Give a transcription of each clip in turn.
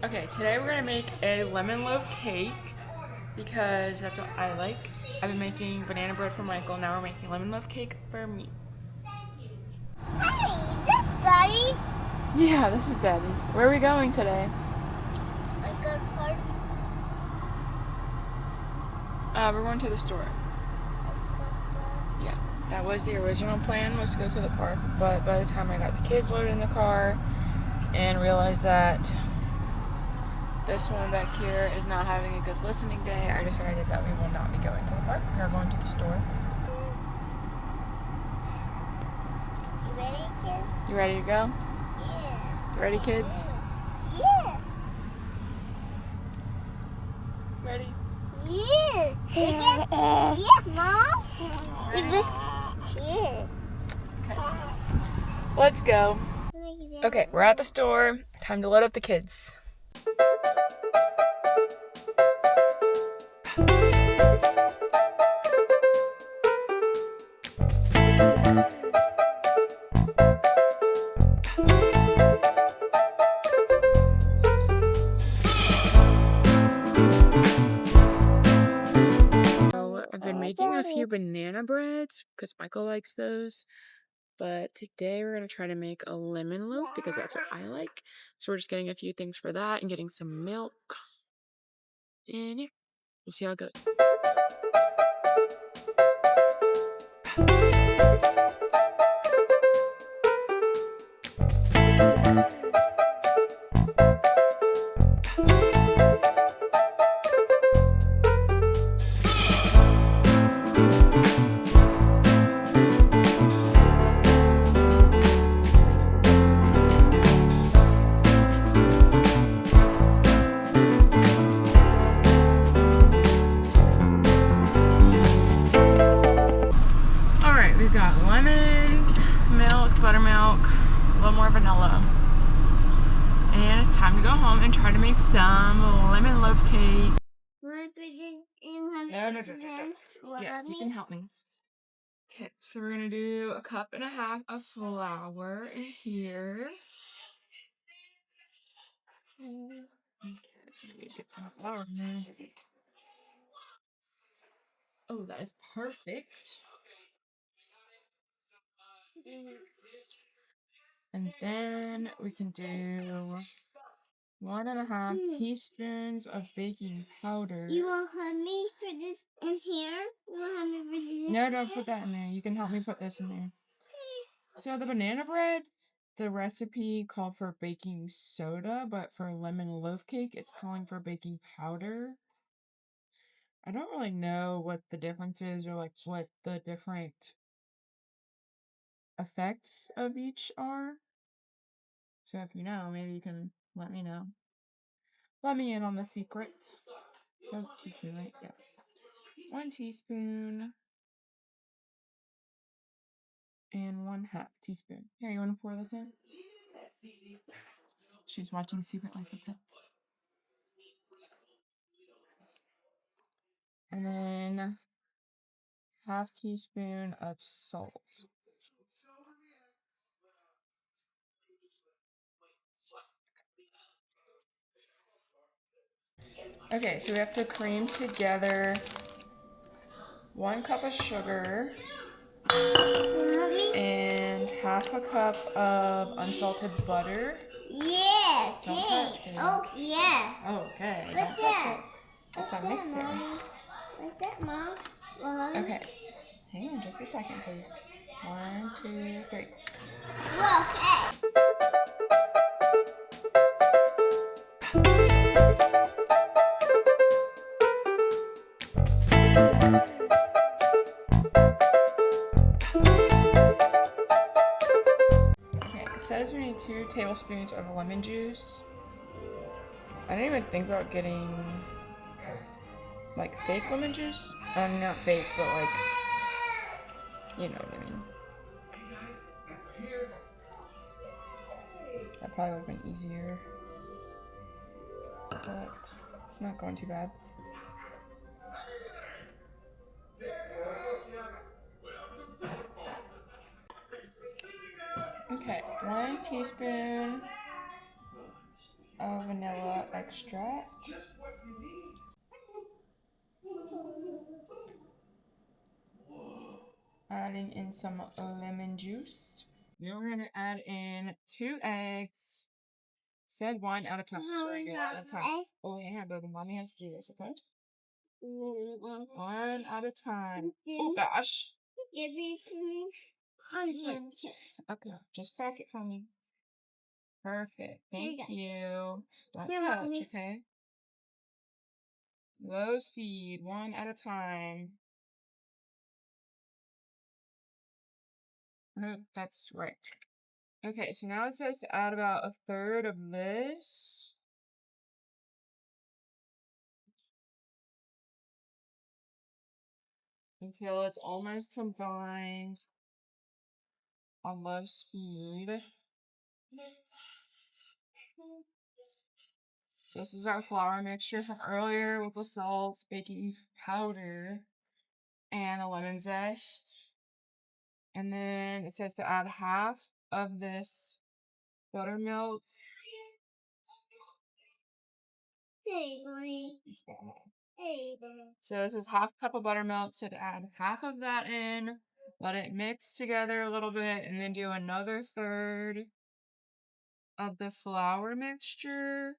Okay, today we're gonna make a lemon loaf cake because that's what I like. I've been making banana bread for Michael, now we're making lemon loaf cake for me. Hey, this Daddy's. Yeah, this is Daddy's. Where are we going today? A good park. We're going to the store. Yeah, that was the original plan, was to go to the park, but by the time I got the kids loaded in the car and realized that this one back here is not having a good listening day, I decided that we will not be going to the park. We are going to the store. You ready, kids? You ready to go? Yeah. You ready, kids? Yeah. Ready? Yeah. Yeah, Mom. Yeah. Let's go. Okay, we're at the store. Time to load up the kids. So I've been making a few banana breads because Michael likes those. But today we're going to try to make a lemon loaf because that's what I like. So we're just getting a few things for that and getting some milk. And yeah, we'll see how it goes. Alright, we've got lemons, milk, buttermilk, a little more vanilla. And it's time to go home and try to make some lemon loaf cake. No. Yes, you can help me. Okay, so we're gonna do 1.5 cups of flour in here. Okay, get some flour in there. Oh, that is perfect. And then we can do 1.5 teaspoons of baking powder. You want me for this in here? You want me for this? No, don't put that in there. You can help me put this in there. So the banana bread, the recipe called for baking soda, but for lemon loaf cake, it's calling for baking powder. I don't really know what the difference is or like what the different effects of each are. So if you know, maybe you can let me know. Let me in on the secret. That was a teaspoon, right? Yeah. 1 teaspoon and 1/2 teaspoon. Here, you want to pour this in? She's watching Secret Life of Pets. And then 1/2 teaspoon of salt. Okay, so we have to cream together 1 cup of sugar and 1/2 cup of unsalted butter. Yeah, Don't touch it. Oh, yeah. Okay, What's don't touch that? it. It's our mixer. What's that, Mom? Okay, hang on just a second, please. 1, 2, 3. Look, hey. Okay, it says we need 2 tablespoons of lemon juice. I didn't even think about getting like fake lemon juice. Not fake, but like, you know what I mean. That probably would have been easier, but it's not going too bad. Okay, 1 teaspoon of vanilla extract. Adding in some lemon juice. Then we're gonna add in 2 eggs. Said one at a time. Sorry, at a time. Oh yeah, baby, mommy has to do this, okay? One at a time. Oh gosh. Okay, just crack it for me. Perfect. Thank you. Don't touch, okay? Low speed, one at a time. Oh, that's right. Okay, so now it says to add about 1/3 of this. Until it's almost combined on low speed. This is our flour mixture from earlier with the salt, baking powder, and a lemon zest. And then it says to add half of this buttermilk. So this is half cup of buttermilk. So to add half of that in, let it mix together a little bit, and then do another 1/3 of the flour mixture.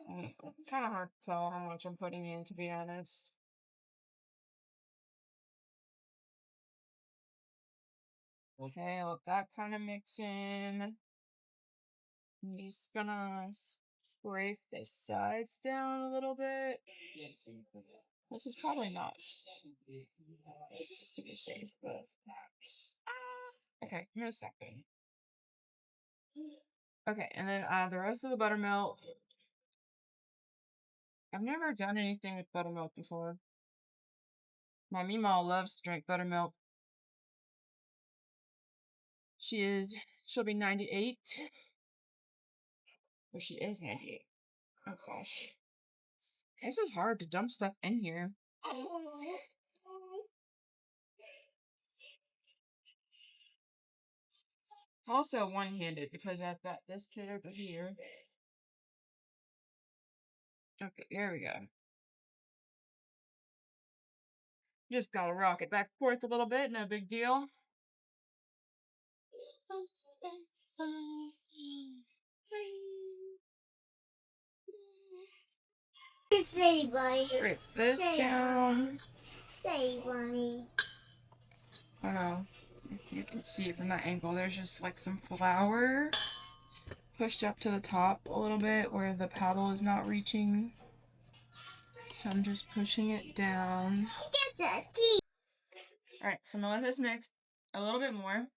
Kind of hard to tell how much I'm putting in, to be honest. Okay, let that kind of mix in. I'm just gonna scrape the sides down a little bit. This is probably not super safe, but okay, give me a second. Okay, and then the rest of the buttermilk. I've never done anything with buttermilk before. My Meemaw loves to drink buttermilk. She'll be 98. Or she is 98. Oh gosh. This is hard to dump stuff in here. Also one-handed because I've got this kid over here. Okay, there we go. Just gotta rock it back and forth a little bit, no big deal. Scrape this down. I don't know if you can see it from that angle. There's just like some flour pushed up to the top a little bit where the paddle is not reaching. So I'm just pushing it down. Alright, so I'm gonna let this mix a little bit more.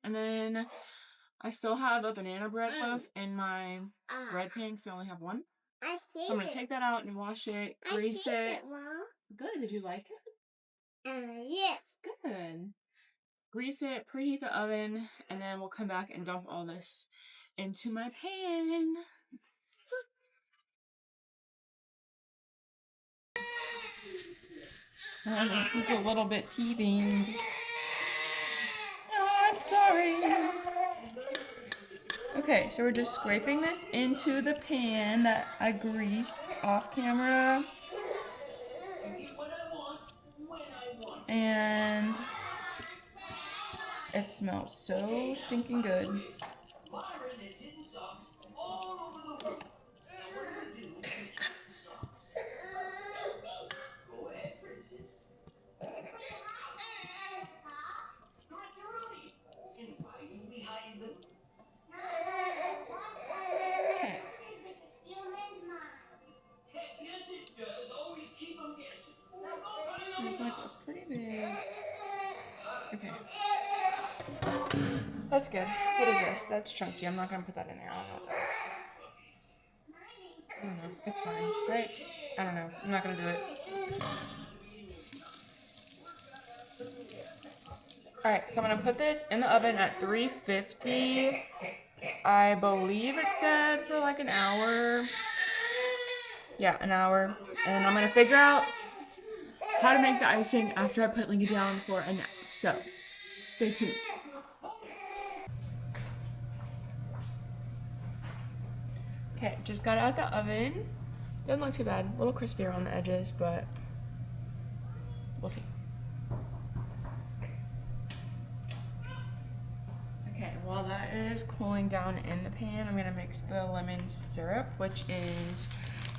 And then I still have a banana bread loaf in my bread pan because I only have one. So I'm gonna take that out and wash it, grease it. Good, did you like it? Yes. Good. Grease it, preheat the oven, and then we'll come back and dump all this into my pan. He's a little bit teething. Oh, I'm sorry. Okay, so we're just scraping this into the pan that I greased off camera. And it smells so stinking good. Okay. There's like a pretty big... Okay. That's good. What is this? That's chunky. I'm not gonna put that in there. I don't know what that is. I don't know. It's fine, right? I don't know. I'm not gonna do it. Alright, so I'm gonna put this in the oven at 350. I believe it said for like an hour. Yeah, an hour. And I'm gonna figure out how to make the icing after I put Lincoln down for a nap. So, stay tuned. Okay, just got it out the oven. Doesn't look too bad. A little crispier on the edges, but we'll see. Okay, while that is cooling down in the pan, I'm gonna mix the lemon syrup, which is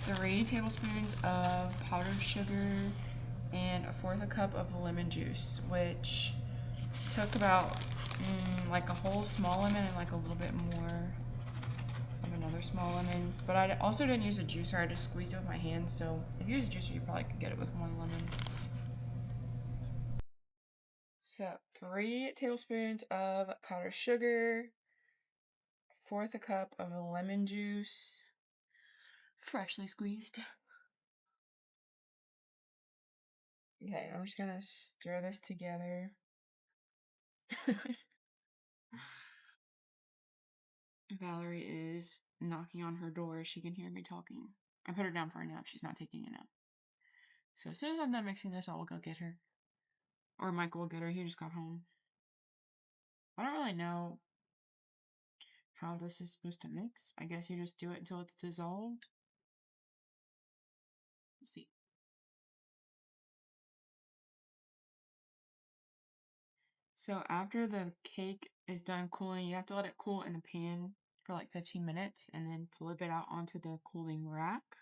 3 tablespoons of powdered sugar and 1/4 cup of lemon juice, which took about like a whole small lemon and like a little bit more of another small lemon. But I also didn't use a juicer, I just squeezed it with my hands, so if you use a juicer, you probably could get it with 1 lemon. So 3 tablespoons of powdered sugar, 1/4 cup of lemon juice, freshly squeezed. Okay, I'm just gonna stir this together. Valerie is knocking on her door. She can hear me talking. I put her down for a nap. She's not taking a nap. So as soon as I'm done mixing this, I will go get her. Or Michael will get her. He just got home. I don't really know how this is supposed to mix. I guess you just do it until it's dissolved. Let's see. So after the cake is done cooling, you have to let it cool in the pan for like 15 minutes and then flip it out onto the cooling rack.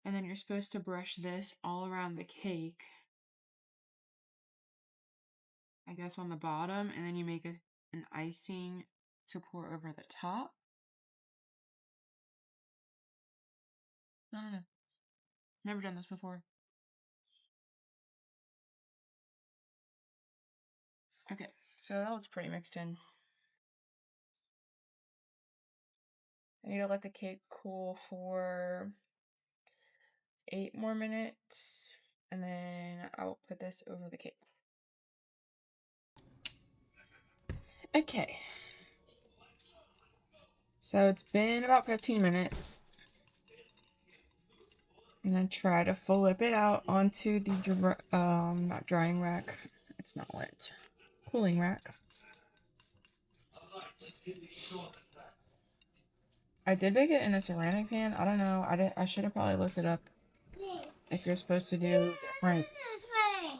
And then you're supposed to brush this all around the cake, I guess on the bottom, and then you make an icing to pour over the top. I don't know. Never done this before. Okay, so that looks pretty mixed in. I need to let the cake cool for 8 more minutes, and then I will put this over the cake. Okay. So it's been about 15 minutes. I'm gonna try to flip it out onto the not drying rack. It's not wet. Cooling rack. I did bake it in a ceramic pan. I don't know. I should have probably looked it up. If you're supposed to do different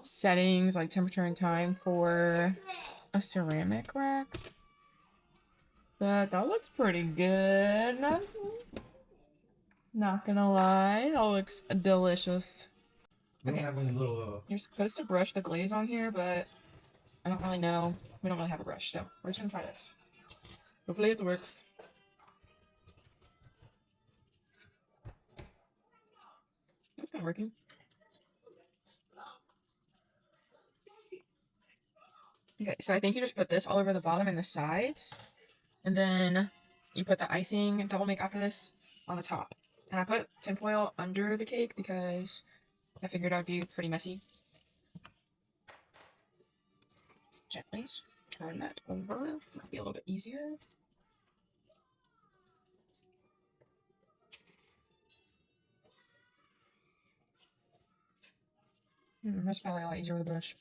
settings like temperature and time for a ceramic rack. But that looks pretty good. Not gonna lie, that looks delicious. Okay. You're supposed to brush the glaze on here, but I don't really know. We don't really have a brush, so we're just gonna try this. Hopefully it works. It's kind of working. Okay, so I think you just put this all over the bottom and the sides, and then you put the icing that we'll make after this on the top. And I put tinfoil under the cake because I figured I'd be pretty messy. Gently turn that over. Might be a little bit easier. That's probably a lot easier with a brush.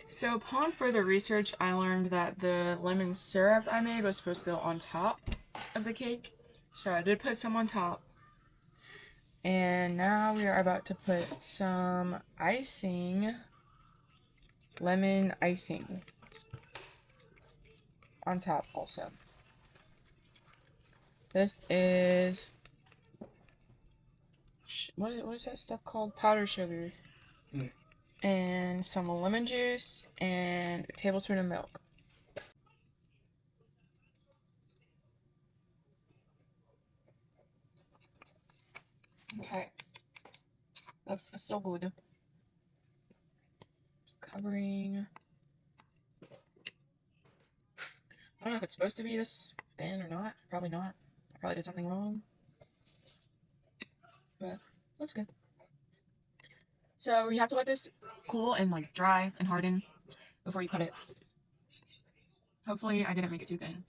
So upon further research, I learned that the lemon syrup I made was supposed to go on top of the cake. So I did put some on top. And now we are about to put some icing, lemon icing, on top also. This is, what is that stuff called? Powdered sugar. and some lemon juice, and a tablespoon of milk. Okay, that's so good. Just covering. I don't know if it's supposed to be this thin or not. Probably not. I probably did something wrong, but looks good. So you have to let this cool and like dry and harden before you cut it. Hopefully I didn't make it too thin.